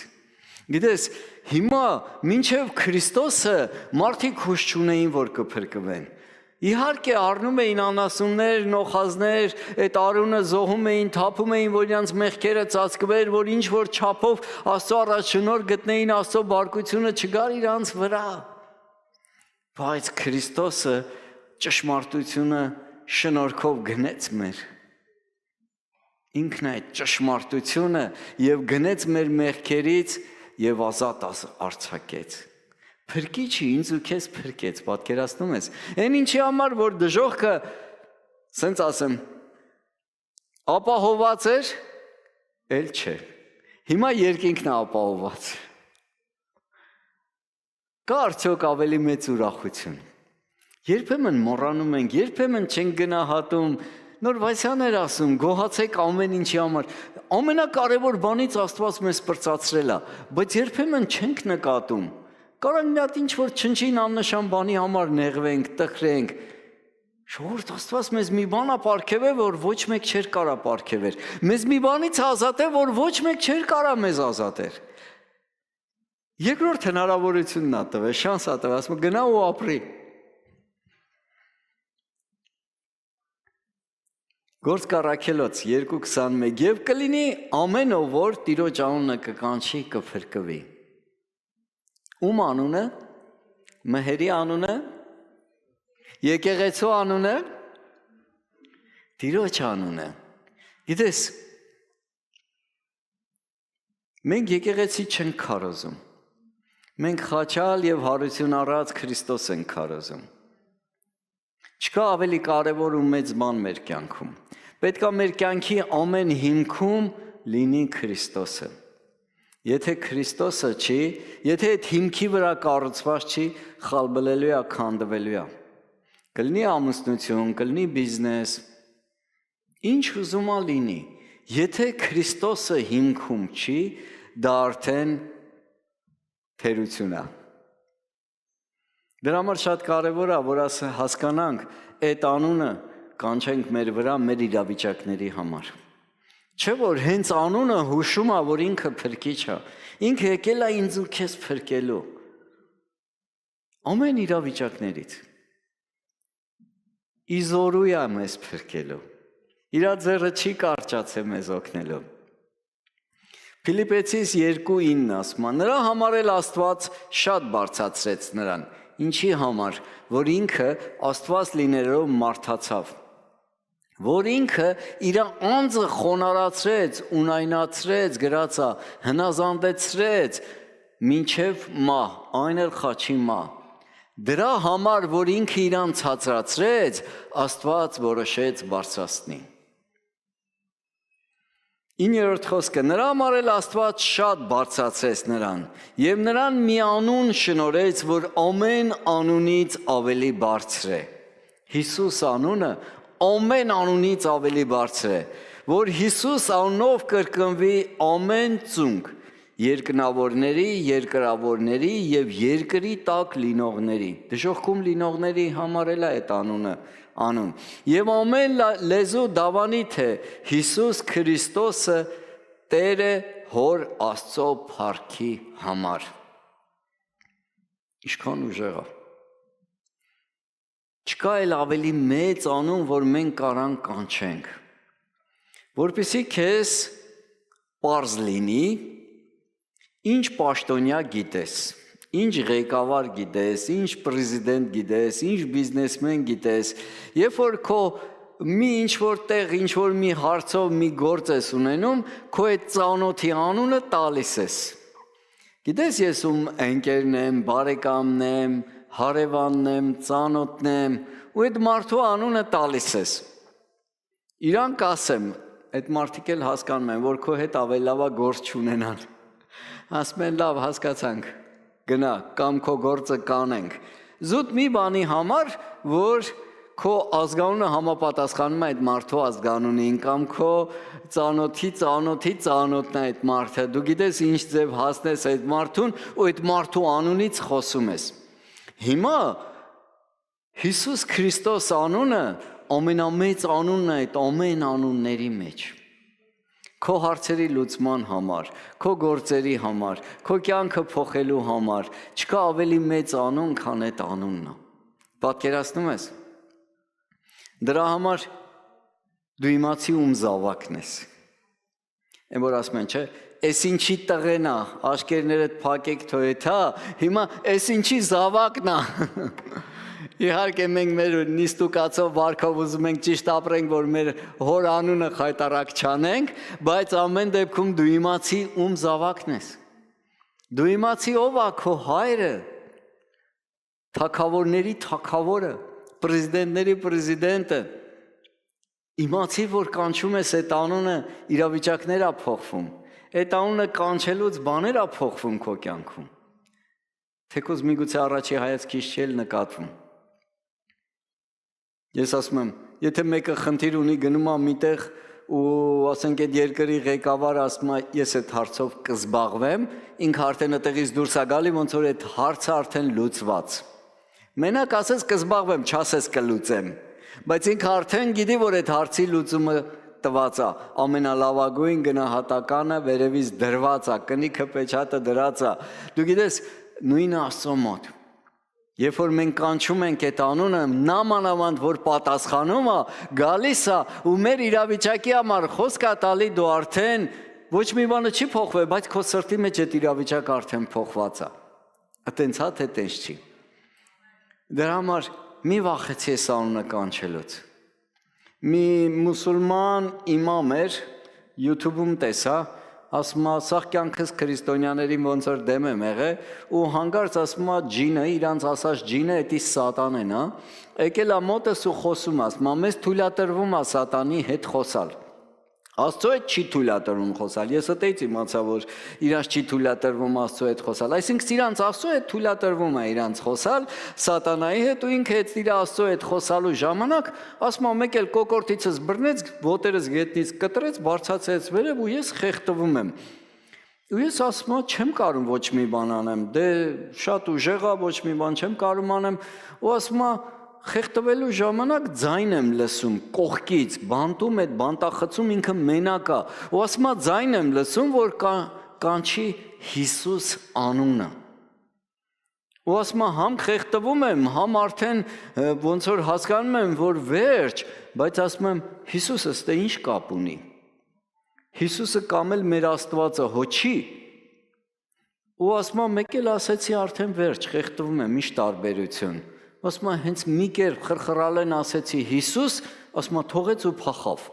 Գիտես, հիմա մինչև Քրիստոսը մարդիկ հույս չունեին, որ կփրկվեն։ Իհարկե առնում էին անասուններ, նոխազներ, այդ արունը զոհում էին, թափում էին, որ իրանց մեղքերը ծածկվեր, որ ինչ որ չափով Աստծո առաջ շնորհ գտնեին, Աստծո բարկությունը չգար իրանց վրա։ Բայց Քրիստոսը ճշմարտությունը շնորհքով գնեց մեր։ Ինքն այդ ճշմարտությունը եւ գնեց մեր մեղքերից եւ ազատ արձակեց։ Փրկիչը ինձ ու քեզ փրկեց, պատկերացնում ես։ Այն ինչի համար որ դժոխքը, ասենց ասեմ, ապահոված էր, էլ չէ։ Հիմա երկինքն է ապահոված։ Կա արդյոք ավելի մեծ ուրախություն։ Երբեմն մոռանում ենք, երբեմն չենք գնահատում, նոր Վասյանն էր ասում, գոհացեք ամեն ինչի համար։ Ամենակարևոր բանից Աստված մեզ պրծացրել է, բայց երբեմն չենք նկատում։ Կարող մի հատ ինչ-որ չնչին աննշան բանի համար նեղվենք, տխրենք։ Ժողովուրդ Աստված մեզ մի բան ապարգևե, որ ոչ մեկ չէր կարա ապարգևեր։ Մեզ մի բանից ազատե, որ ոչ մեկ չէր կարա մեզ ազատեր։ Երկրորդ հնարավորությունն ա տվել, շանս ա տվել, ասում գնա ու ապրի։ Գործք Առաքելոց 2:21 եւ կլինի ամեն ով որ Տիրոջ անունը կկանչի կփրկվի։ Ում անունը, Մհերի անունը, եկեղեցու անունը, Տիրոջ անունը։ Գիտես, մենք եկեղեցի չենք քարոզում, մենք խաչալ եւ հարություն առած Քրիստոս ենք քարոզում։ Չկա ավելի կարևոր ու մեծ բան մեր կյանքում։ Պետք է մեր կյանքի ամեն հիմքում լինի Քրիստոսը։ Եթե Քրիստոսը չի, եթե այդ հիմքի վրա կառուցված չի, խալբլելու է, քանդվելու է։ Կլինի ամուսնություն, կլինի բիզնես, ինչ ուզում ա լինի։ Եթե Քրիստոսը հիմքում չի, դա արդեն թերություն է։ Դրա համար շատ կարևոր է, որ հասկանանք այդ անունը կանչենք մեր վրա մեր իրավիճակների համար։ Չէ որ հենց անունը հուշում է, որ ինքը փրկիչ է, ինքը եկել է ինձ ու քեզ փրկելու։ Ամեն իրավիճակներից։ Իզորու է մեզ փրկելու։ Իր ձեռը չի կարճացել մեզ օգնելու։ Փիլիպեցիս 2:9 ասում է. նրա համար էլ Աստված շատ բարձրացրեց նրան, ինչի համար, որ ինքը Աստված լինելով մարդացավ, որ ինքը իր անձը խոնարհացրեց, ունայնացրեց, գրածա, հնազանդեցրեց մինչև մահ, այն էլ խաչի մահ։ Դրա համար, որ ինքը իրան ցածրացրեց, Աստված որոշեց բարձրացնի։ 9-րդ խոսքը. նրա համար էլ Աստված շատ բարձրացրեց նրան, եւ նրան մի անուն շնորհեց, որ ամեն անունից ավելի բարձր է։ Հիսուս անունը ամեն անունից ավելի բարձր է, որ Հիսուս անունով կրկնվի ամեն ծունկ, երկնավորների, երկրավորների եւ երկրի տակ լինողների, դժոխքում լինողների համար էլ է այդ անունը անուն, եւ ամեն լեզու դավանի թե Հիսուս Քրիստոսը Տեր է Հոր Աստծո փառքի համար։ Ինչքան ուժեղ է։ Չկա էլ ավելի մեծ անուն, որ մենք կարանք կանչենք, որպեսզի քեզ պարզ լինի, ինչ պաշտոնյա գիտես, ինչ ղեկավար գիտես, ինչ պրեզիդենտ գիտես, ինչ բիզնեսմեն գիտես, երբ որ քո մի ինչ-որ տեղ, ինչ-որ մի հարցով մի գործ ես ունենում, քո այդ ծանոթի անունը տալիս ես։ Գիտես ես ում ընկերն եմ, բարեկամն եմ, հարևանն եմ, ծանոթն եմ, ու այդ մարդու անունը տալիս ես։ Իրան կասեմ, այդ մարդիկ էլ հասկանում են, որ քո հետ ավելի լավ է գործ չունենան։ Ասում են լավ, հասկացանք, գնա, կամ քո գործը կանենք։ Զուտ մի բանի համար, որ քո ազգանունը համապատասխանում է այդ մարդու ազգանունին, կամ քո ծանոթի ծանոթն է այդ մարդը, դու գիտես ինչ ձև հասնես այդ մարդուն ու այդ մարդու անունից խոսում ես։ Հիմա Հիսուս Քրիստոս անունը ամենամեծ անունն է այդ ամեն անունների մեջ։ Քո հարցերի լուծման համար, քո գործերի համար, քո կյանքը փոխելու համար, չկա ավելի մեծ անուն, քան այդ անունն է։ Պատկերացնում ես։ Դրա համար դու իմացի ում զավակն ես։ Այն որ ասում են, չէ, «Էս ինչի տղեն ա, աշկերներդ փակեք թոյթա, հիմա էս ինչի զավակն ա»։ Իհարկե մենք մեր նիստուկացով վարքով ուզում ենք ճիշտ ապրենք, որ մեր հոր անունը խայտարակ չանենք, բայց ամեն դեպքում դու իմացի ում զավակն ես։ Դու իմացի ով ա քո հայրը, թագավորների թագավորը, պրեզիդենտների պրեզիդենտը։ Իմացի, որ կանչում ես այդ անունը, իրավիճակներ ա փոխվում։ Այդ անունը կանչելուց բաներ ա փոխվում քո կյանքում։ Թեկուզ միգուցե առաջի հայացքից չի նկատվում։ Ես ասում եմ, եթե մեկը խնդիր ունի, գնում ա միտեղ ու ասենք այդ երկրի ղեկավարը ասում ա, ես այդ հարցով կզբաղվեմ, ինքը արդեն այդտեղից դուրս ա գալի, ոնց որ այդ հարցը արդեն լուծված։ Մենակ ասես կզբաղվեմ, չասես կլուծեմ, բայց ինքը արդեն գիտի, որ այդ հարցի լուծումը տված ա, ամենալավագույն գնահատականը վերևից դրված ա, կնիքը պեչատը դրած ա։ Դու գիտես, նույնը Աստծո մոտ։ Երբ որ մենք կանչում ենք այդ անունը, նամանավանդ որ պատասխանում ա, գալիս ա ու մեր իրավիճակի համար խոսք ա տալի, դու արդեն ոչ մի բանը չի փոխվել, բայց քո սրտի մեջ այդ իրավիճակը արդեն փոխված ա։ Այտենց հա թե տենց չի։ Դրա համար մի վախեցի այս անունը կանչելուց։ Մի մուսուլման իմամ էր, YouTube-ում տեսա, ասում ա, սաղ կյանքս քրիստոնյաներին ոնց որ դեմ եմ եղել, ու հանկարծ ասում ա ջինը, իրանց ասած ջինը, էդի սատանեն ա, եկել ա մոտս ու խոսում, ասում ա, մեզ թույլատրվում ա սատանի հետ խոսալ։ Աստծո հետ չի թույլատրվում խոսալ, ես այդից իմացա, որ իրանց չի թույլատրվում Աստծո հետ խոսալ, այսինքն իրանց Աստծո հետ թույլատրվում է իրանց խոսալ, սատանայի հետ ու ինքը հետ իր Աստծո հետ խոսալու ժամանակ, ասում ա, մեկ էլ կոկորտիցս բռնեց, ոտերս գետնից կտրեց, բարձրացրեց վերև ու ես խեղդվում եմ։ Ու ես ասում ա, չեմ կարող ոչ մի բան անեմ, դե շատ ուժեղ ա, ոչ մի բան չեմ կարող անեմ, ու ասում ա, խեղդվելու ժամանակ ձայն եմ լսում կողքից, բանտում այդ բանտախցում ինքը մենակ է, ու ասում ա ձայն եմ լսում, որ կանչի Հիսուս անունը։ Ու ասում ա համ խեղդվում եմ, համ արդեն ոնց որ հասկանում եմ, որ վերջ, բայց ասում եմ Հիսուսը ստե ինչ կապ ունի։ Հիսուսը կամ էլ մեր Աստվածը հո չի։ Ու ասում ա մեկ էլ ասեցի արդեն վերջ, խեղդվում եմ, ինչ տարբերություն։ Ասում ա, հենց մի կերպ խրխրալեն ասեցի Հիսուս, ասում ա, թողեց ու փախավ։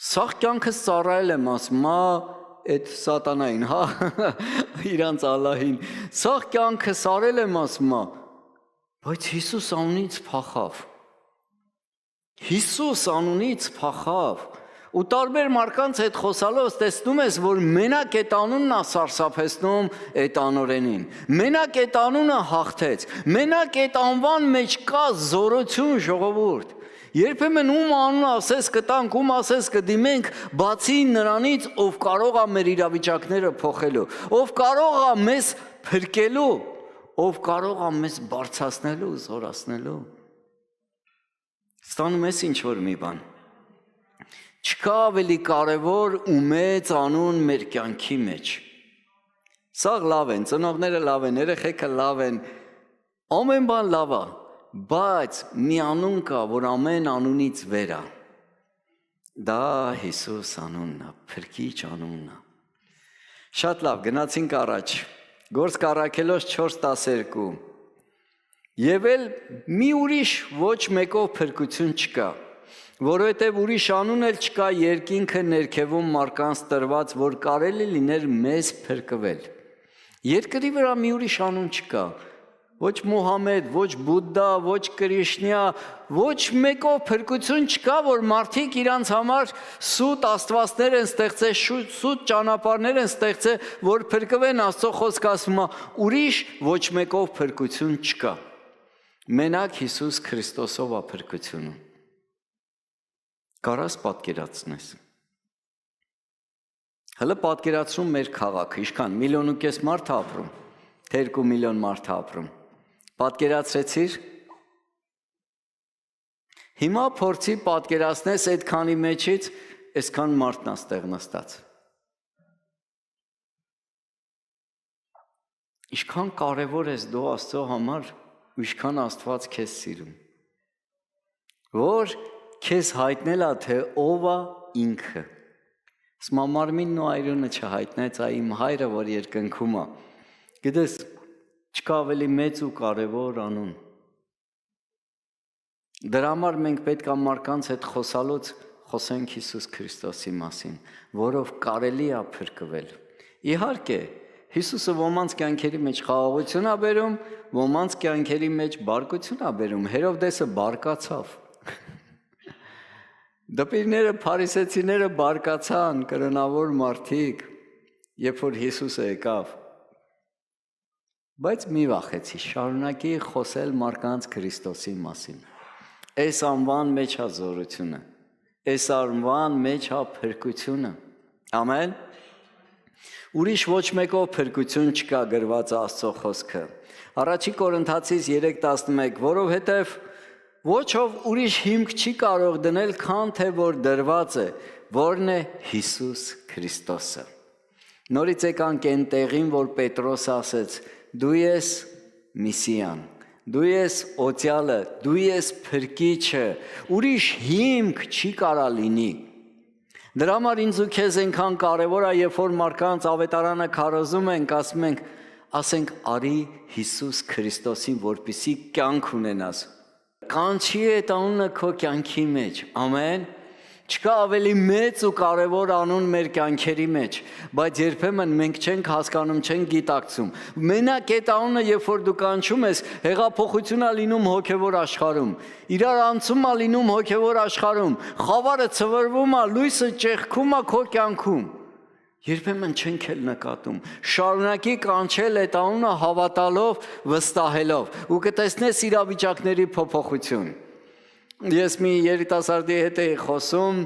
Սաղ կյանքս ծառայել եմ, ասում ա, այդ սատանային, հա, իրանց Ալլահին, սաղ կյանքս արել եմ, ասում ա, բայց Հիսուս անունից փախավ։ Հիսուս անունից փախավ։ Ու տարբեր մարկանց հետ խոսալով տեսնում ես, որ մենակ այդ անունն է սարսափեցնում այդ անօրենին, մենակ այդ անունը հաղթեց, մենակ այդ անվան մեջ կա զորություն, ժողովուրդ։ Երբեմն ում անունը ասես կտանք, ում ասես կդիմենք, բացի նրանից, ով կարող է մեր իրավիճակները փոխելու, ով կարող է մեզ փրկելու, ով կարող է մեզ բարձրացնելու, զորացնելու։ Ստանում ես ինչ որ մի բան։ Չկա ավելի կարևոր ու մեծ անուն մեր կյանքի մեջ։ Սաղ լավ են, ծնողները լավ են, երեխեքը լավ են, ամեն բան լավ է, բայց մի անուն կա, որ ամեն անունից վեր է։ Դա Հիսուս անունն է, փրկիչ անունն է։ Շատ լավ, գնացինք առաջ։ Գործք առաքելոց 4:12։ Եվ էլ մի ուրիշ ոչ մեկով փրկություն չկա։ Որովհետև ուրիշ անուն էլ չկա երկինքը ներքևում մարկանց տրված, որ կարելի լիներ մեզ փրկվել։ Երկրի վրա մի ուրիշ անուն չկա։ Ոչ Մուհամեդ, ոչ Բուդդա, ոչ Կրիշնա, ոչ մեկով փրկություն չկա, որ մարդիկ իրանց համար սուտ աստվածներ են ստեղծել, սուտ ճանապարհներ են ստեղծել, որ փրկվեն։ Աստծո խոսքը ասում է, ուրիշ ոչ մեկով փրկություն չկա։ Մենակ Հիսուս Քրիստոսով է փրկությունը։ Կարաս պատկերացնես։ Հələ պատկերացրում մեր քաղաքը, ինչքան 1,5 միլիոն մարդ ապրում, թե 2 միլիոն մարդ ապրում։ Պատկերացրեցիր։ Հիմա փորձի պատկերացնես այդ քանի մեջից այսքան մարդն է ստեղ նստած։ Ինչքան կարևոր ես դու Աստծո համար ու ինչքան Աստված քեզ սիրում։ որ քեզ հայտնել է, թե ով է ինքը։ Սմա մարմինն ու այրունը չհայտնեց, այ իմ հայրը, որ երկնքում է։ Գիտես, չկա ավելի մեծ ու կարևոր անուն։ Դրա համար մենք պետք է մարդկանց հետ խոսալուց խոսենք Հիսուս Քրիստոսի մասին, որով կարելի է փրկվել։ Իհարկե, Հիսուսը ոմանց կյանքերի մեջ խաղաղություն է բերում, ոմանց կյանքերի մեջ բարկություն է բերում։ Հերովդեսը բարկացավ։ Դպիրները, փարիսեցիները բարկացան, կրոնավոր մարդիկ, երբ որ Հիսուսը եկավ։ Բայց մի վախեցի, շարունակի խոսել մարդկանց Քրիստոսի մասին։ Այս անվան մեջ է զորությունը, այս անվան մեջ է փրկությունը։ Ամեն։ Ուրիշ ոչ մեկով փրկություն չկա գրված Աստծո խոսքը։ Առաջի Կորինթացիս 3:11, որովհետև ոչով ուրիշ հիմք չի կարող դնել, քան թե որ դրված է, որն է Հիսուս Քրիստոսը։ Նորից եկանք այն տեղին, որ Պետրոս ասեց. դու ես Միսիան, դու ես օծյալը, դու ես փրկիչը, ուրիշ հիմք չի կարա լինի։ Դրա համար ինձ ու քեզ այնքան կարևոր է, երբ որ մարդկանց ավետարանը քարոզում ենք, ասենք արի Հիսուս Քրիստոսին, որպեսզի կյանք ունենաս։ Կանչի այդ անունը քո կյանքի մեջ, ամեն։ Չկա ավելի մեծ ու կարևոր անուն մեր կյանքերի մեջ, բայց երբեմն մենք չենք հասկանում, չենք գիտակցում։ Մենակ այդ անունը, երբ որ դու կանչում ես, հեղափոխություն է լինում հոգևոր աշխարհում, իրար անցում է լինում հոգևոր աշխարհում, խավարը ցվրվում է, լույսը ճեղքում է քո կյանքում։ Երբեմն չենք էլ նկատում։ Շարունակի կանչել այդ անունը հավատալով, վստահելով, ու կտեսնես իրավիճակների փոփոխություն։ Ես մի երիտասարդի հետ էի խոսում,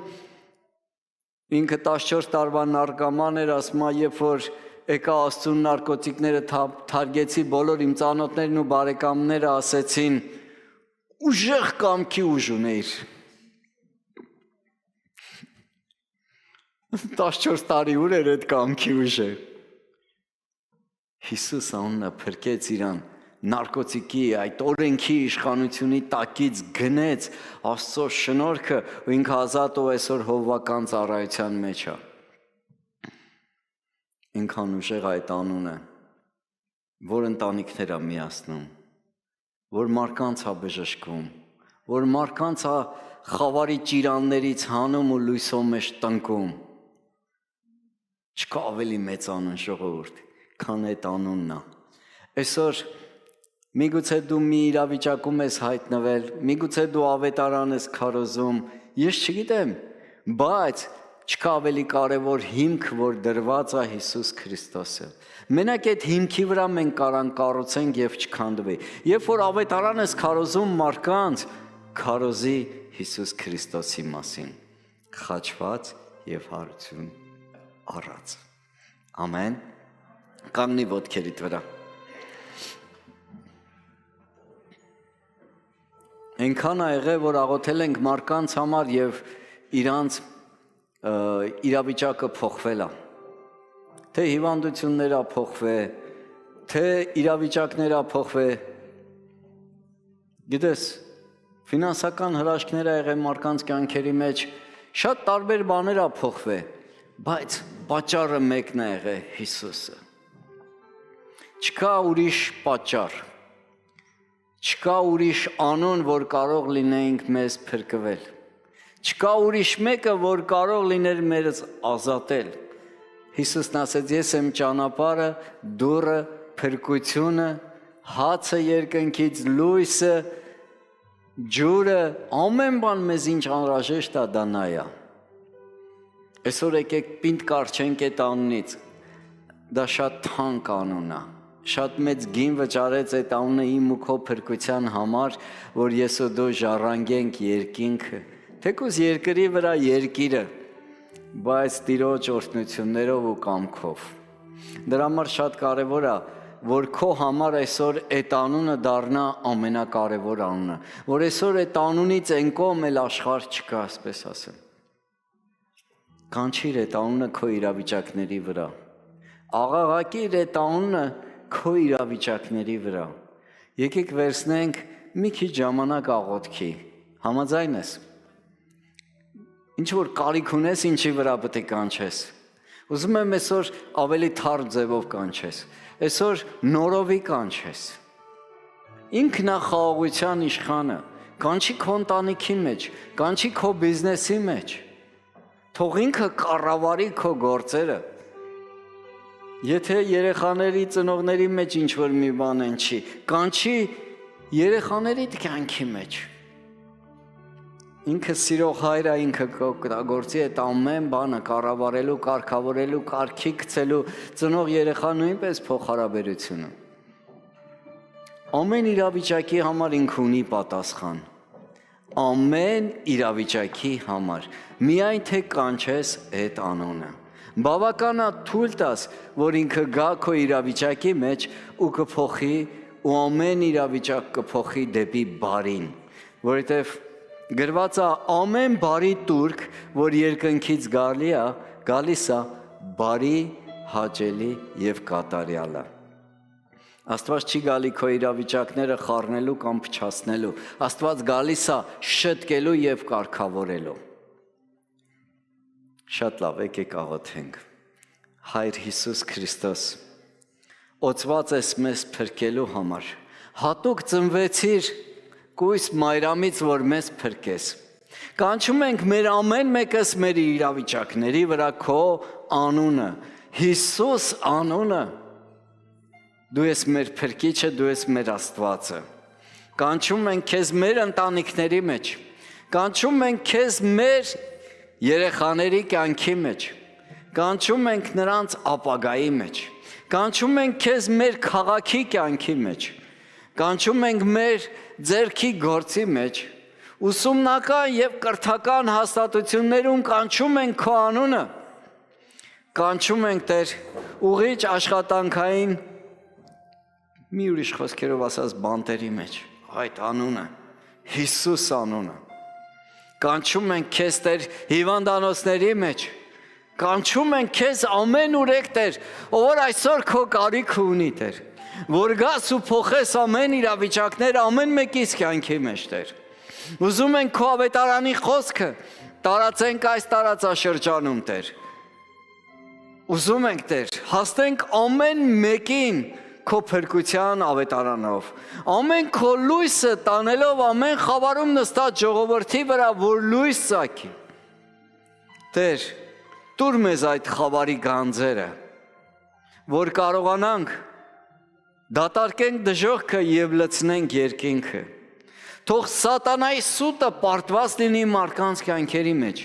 ինքը 14 տարվա նարկոման էր, ասում է, երբ որ եկա Աստծուն նարկոտիկները թարգեցի, բոլոր իմ ծանոթներն ու բարեկամները ասեցին, ուժեղ կամքի ուժ ունեիր։ 14 տարի ուր էր այդ կամքի ուժը։ Հիսուս անունը փրկեց իրան նարկոտիկի, այդ օրենքի իշխանությունի տակից գնեց, Աստծո շնորհքը, ու ինքը ազատ ու այսօր հովվական ծառայության մեջ է։ Ինքան ուժեղ այդ անունը, որ ընտանիքներ է միացնում, որ մարդկանց է բժշկում, որ մարդկանց է խավարի ճիրաններից հանում ու լույսով մեջ տնկում։ Չկա ավելի մեծ անուն, ժողովուրդ, քան այդ անունն է։ Այսօր միգուցե դու մի իրավիճակում ես հայտնվել, միգուցե դու ավետարան ես քարոզում, ես չգիտեմ, բայց չկա ավելի կարևոր հիմք, որ դրված է Հիսուս Քրիստոսը։ Մենակ այդ հիմքի վրա մենք կարանք կառուցենք եւ չքանդվի։ Երբ որ ավետարան ես քարոզում մարդկանց, քարոզի Հիսուս Քրիստոսի մասին, խաչված եւ հարություն առած։ Ամեն։ Կանգնի ոտքերիդ վրա։ Այնքան է եղել, որ աղոթել ենք մարդկանց համար եւ իրանց իրավիճակը փոխվել է։ Թե հիվանդությունները փոխվել, թե իրավիճակները փոխվել։ Գիտես, ֆինանսական հրաշքները եղել մարդկանց կյանքերի մեջ, շատ տարբեր բաներ փոխվել, բայց պատճառը մեկն է եղել Հիսուսը։ Չկա ուրիշ պատճառ, չկա ուրիշ անուն, որ կարող լինեինք մեզ փրկվել, չկա ուրիշ մեկը, որ կարող լիներ մեզ ազատել։ Հիսուսն ասեց, ես եմ ճանապարհը, դուռը, փրկությունը, հացը երկնքից, լույսը, ջուրը, ամեն բան մեզ ինչ անհրաժեշտ է, դա նա է։ Այսօր եկեք պինդ կարչենք այդ անունից, դա շատ թանկ անուն է, շատ մեծ գին վճարեց այդ անունը իմ ու քո փրկության համար, որ ես ու դու ժառանգենք երկինքը, թեկուզ երկրի վրա երկիրը, բայց Տիրոջ օրհնություններով ու կամքով։ Դրա համար շատ կարևոր է, որ քո համար այսօր այդ անունը դառնա ամենակարևոր անունը, որ այսօր այդ անունից են կողմ էլ աշխարհ չկա, ասպես ասեմ։ Կանչիր այդ անունը քո իրավիճակների վրա, աղաղակիր այդ անունը քո իրավիճակների վրա։ Եկեք վերցնենք մի քիչ ժամանակ աղոթքի, Համաձայն ես։ Ինչ որ կարիք ունես, ինչի վրա պետք է կանչես։ Ուզում եմ այսօր ավելի թարմ ձևով կանչես։ Այսօր նորովի կանչես։ Ինքնախաղաղության իշխանը, կանչի քո ընտանիքի մեջ, կանչի քո բիզնեսի մեջ։ Թող ինքը կառավարի քո գործերը։ Եթե երեխաների ծնողների մեջ ինչ որ մի բան են չի, կանչի երեխաների կյանքի մեջ։ Ինքը սիրող հայրը, ինքը կօգտագործի այդ ամեն բանը կառավարելու, կարգավորելու, կարգի գցելու, ծնող երեխա նույնպես փոխհարաբերությունը։ Ամեն իրավիճակի համար ինքը ունի պատասխան։ Ամեն իրավիճակի համար, միայն թե կանչես այդ անունը։ Բավական է թույլ տաս, որ ինքը գա քո իրավիճակի մեջ ու կփոխի ու ամեն իրավիճակ կփոխի դեպի բարին, որովհետև գրված է ամեն բարի տուրք, որ երկնքից գալիս է, բարի, հաճելի եւ կատարյալ է։ Աստված չի գալի քո իրավիճակները խառնելու կամ փչացնելու։ Աստված գալիս է շտկելու եւ կարգավորելու։ Շատ լավ, եկեք աղոթենք։ Հայր Հիսուս Քրիստոս, օծված ես մեզ փրկելու համար։ Հատուկ ծնվեցիր կույս մայրամից, որ մեզ փրկես։ Կանչում ենք մեր ամեն մեկս մեր իրավիճակների վրա քո անունը, Հիսուս անունը։ Դու ես մեր փրկիչը, դու ես մեր Աստվածը։ Կանչում ենք քեզ մեր ընտանիքների մեջ։ Կանչում ենք քեզ մեր երեխաների կյանքի մեջ։ Կանչում ենք նրանց ապագայի մեջ։ Կանչում ենք քեզ մեր քաղաքի կյանքի մեջ։ Կանչում ենք մեր ձեռքի գործի մեջ, ուսումնական եւ կրթական հաստատություններում կանչում ենք քո անունը, կանչում ենք Տեր ուղիչ աշխատանքային մի ուրիշ խոսքերով ասած բանտերի մեջ, այդ անունը, Հիսուս անունը, կանչում ենք քեզ Տեր հիվանդանոցների մեջ, կանչում ենք քեզ ամեն ուրեք Տեր, ով որ այսօր քո կարիքը ունի Տեր, որ գաս ու փոխես ամեն իրավիճակներ ամեն մեկիս կյանքի մեջ Տեր։ Ուզում ենք քո ավետարանի խոսքը տարածենք այս տարածաշրջանում Տեր։ Ուզում ենք Տեր, հասնենք ամեն մեկին քո փրկության ավետարանով։ Ամեն քո լույսը տանելով ամեն խավարում նստած ժողովրդի վրա, որ լույս ծագի։ Տեր, տուր մեզ այդ խավարի գանձերը, որ կարողանանք դատարկենք դժոխքը եւ լցնենք երկինքը։ Թող սատանայի սուտը պարտված լինի մարդկանց կյանքերի մեջ։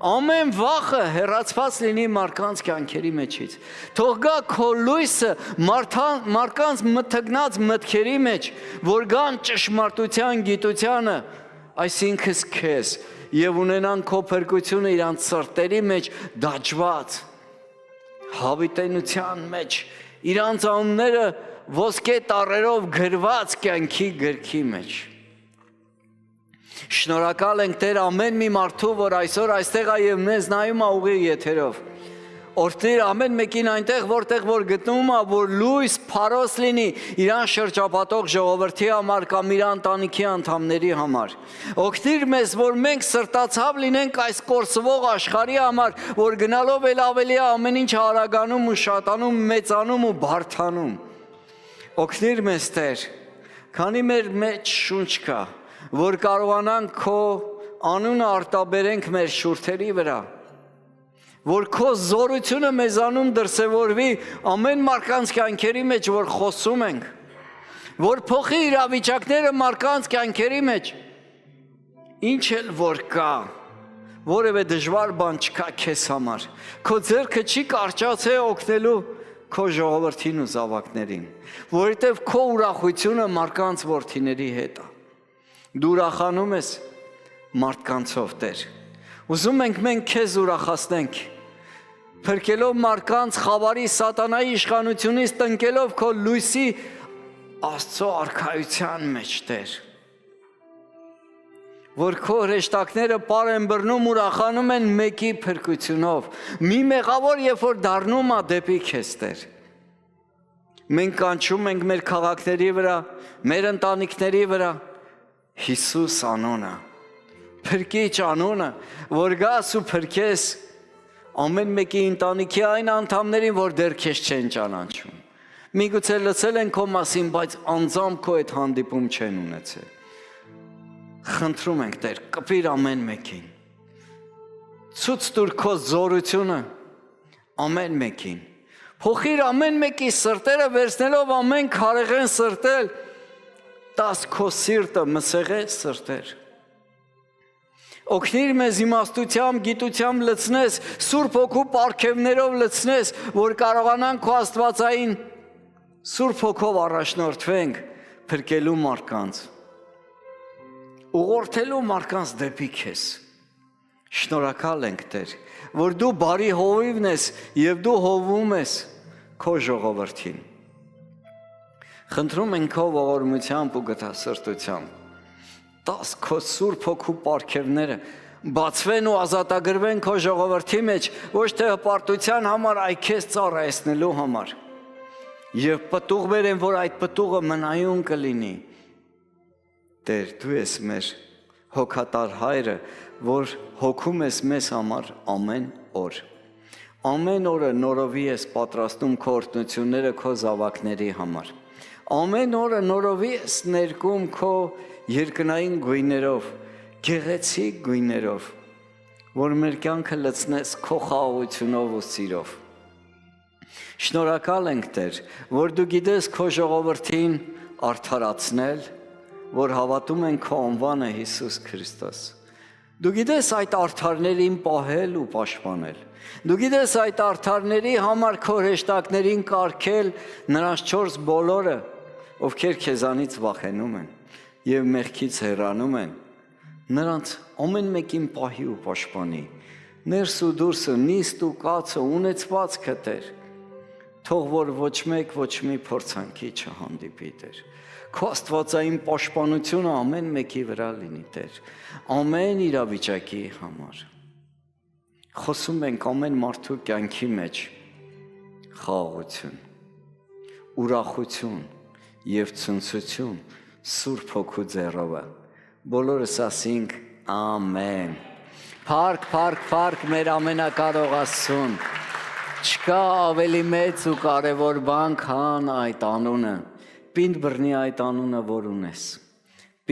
Ամեն վախը հեռացված լինի մարդկանց կյանքերի մեջից։ Թող գա քո լույսը մարդկանց մթգնած մտքերի մեջ, որ գան ճշմարտության գիտությանը, այսինքն քեզ, եւ ունենան քո փրկությունը իրանց սրտերի մեջ դաջված, հավիտենության մեջ, իրանց անունները ոսկե տառերով գրված կյանքի գրքի մեջ։ Շնորհակալ ենք Տեր ամեն մի մարդու, որ այսօր այստեղ է եւ մեզ նայում է ուղիղ եթերով։ Օրհնիր ամեն մեկին այնտեղ, որտեղ որ գտնվում է, որ լույս փարոս լինի իրան շրջապատող ժողովրդի համար կամ իր ընտանիքի անդամների համար։ Օգնիր մեզ, որ մենք սրտացավ լինենք այս կորսվող աշխարհի համար, որ գնալով էլ ավելի ամեն ինչ արագանում ու շատանում, մեծանում ու բարդանում։ Օգնիր մեզ Տեր, քանի մեր մեջ շունչ կա, որ կարողանանք քո անունը արտաբերենք մեր շուրթերի վրա, որ քո զորությունը մեզանում դրսևորվի ամեն մարդկանց կյանքերի մեջ, որ խոսում ենք, որ փոխի իրավիճակները մարդկանց կյանքերի մեջ, ինչ էլ որ կա, որևէ դժվար բան չկա քեզ համար, քո ձեռքը չի կարճացե օգնելու քո ժողովրդին ու զավակներին, որովհետև քո ուրախությունը մարդկանց որդիների հետ է։ Դու ուրախանում ես մարդկանցով Տեր։ Ուզում ենք մենք քեզ ուրախացնենք, փրկելով մարդկանց խավարի սատանայի իշխանությունից, տնկելով քո լույսի Աստծո արքայության մեջ Տեր։ Որ քո հրեշտակները պար են բռնում, ուրախանում են մեկի փրկությունով, մի մեղավոր երբ որ դառնում է դեպի քեզ Տեր։ Մենք կանչում ենք մեր քաղաքների վրա, մեր ընտանիքների վրա Հիսուս անունը, Փրկիչ անունը, որ գաս ու փրկես ամեն մեկի ընտանիքի այն անդամներին, որ դեռ քեզ չեն ճանաչում։ Միգուցե լսել են քո մասին, բայց անձամբ քո այդ հանդիպում չեն ունեցել։ Խնդրում ենք Տեր, կպիր ամեն մեկին։ Ցույց տուր քո զորությունը ամեն մեկին։ Փոխիր ամեն մեկի սրտերը վերցնելով ամեն քարեղեն սրտել, տաս քո սիրտը մսեղե սրտեր։ Օգնիր մեզ իմաստությամբ, գիտությամբ լցնես, Սուրբ Հոգու պարգևներով լցնես, որ կարողանանք քո աստվածային Սուրբ Հոգով առաջնորդվենք փրկելու մարդկանց, ուղղորդելու մարդկանց դեպի քեզ։ Շնորհակալ ենք Տեր, որ դու բարի հովիվն ես եւ դու հովում ես քո ժողովրդին։ Խնդրում ենք քո ողորմությամբ ու գթասրտությամբ, տաս քո Սուրբ Հոգու պարգևները բացվեն ու ազատագրվեն քո ժողովրդի մեջ, ոչ թե հպարտության համար, այլ քեզ ծառայեցնելու համար։ Եվ պտուղ բերեն, որ այդ պտուղը մնայուն կլինի։ Տեր, դու ես մեր հոգատար հայրը, որ հոգում ես մեզ համար ամեն օր։ Ամեն օրը նորովի ես պատրաստում քո օրհնությունները քո զավակների համար։ Ամեն օրը նորովի ես ներկում քո երկնային գույներով, գեղեցիկ գույներով, որ մեր կյանքը լցնես քո խաղաղությունով ու սիրով։ Շնորհակալ ենք Տեր, որ դու գիտես քո ժողովրդին արդարացնել, որ հավատում են քո անվանը Հիսուս Քրիստոս։ Դու գիտես այդ արդարներին պահել ու պաշտպանել։ Դու գիտես այդ արդարների համար քո հրեշտակներին կարգել նրանց 4 բոլորը, ովքեր քեզանից վախենում են եւ մեղքից հեռանում են, նրանց ամեն մեկին պահի ու պաշտպանի։ Ներս ու դուրսը, նիստ ու կացը, ունեցվածքը Տեր, թող որ ոչ մեկ ոչ մի փորձանքի չհանդիպի Տեր։ Քո աստվածային պաշտպանությունը ամեն մեկի վրա լինի Տեր, ամեն իրավիճակի համար։ Խոսում ենք ամեն մարդու կյանքի մեջ խաղաղություն, ուրախություն եւ ցնցություն Սուրբ Հոգու ձեռով։ Բոլորս ասենք ամեն։ Փառք, փառք, փառք մեր ամենակարող Աստծուն։ Չկա ավելի մեծ ու կարևոր բան, քան այդ անունը։ Պինդ բռնի այդ անունը, որ ունես։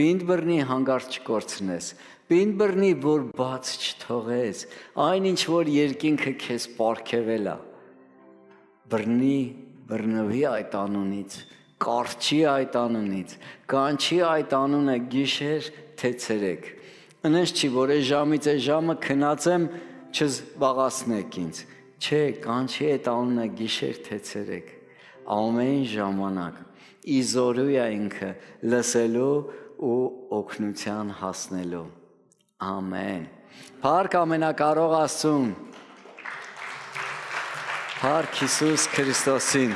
Պինդ բռնի հանգարց չկորցնես։ Պինդ բռնի, որ բաց չթողես։ Այն ինչ որ երկինքը քեզ պարգևել է։ Բռնվի այդ անունից, կարճի այդ անունից, կանչի այդ անունը գիշեր թե ցերեկ։ Ընես չի, որ այս ժամից այս ժամը քնածեմ, չզբաղացնեք ինձ։ Չէ, կանչի այդ անունը գիշեր թե ցերեկ։ Ամեն ժամանակ իզորու է ինքը լսելու ու օգնության հասնելու։ Ամեն։ Փառք ամենակարող Աստծուն։ Փառք Հիսուս Քրիստոսին։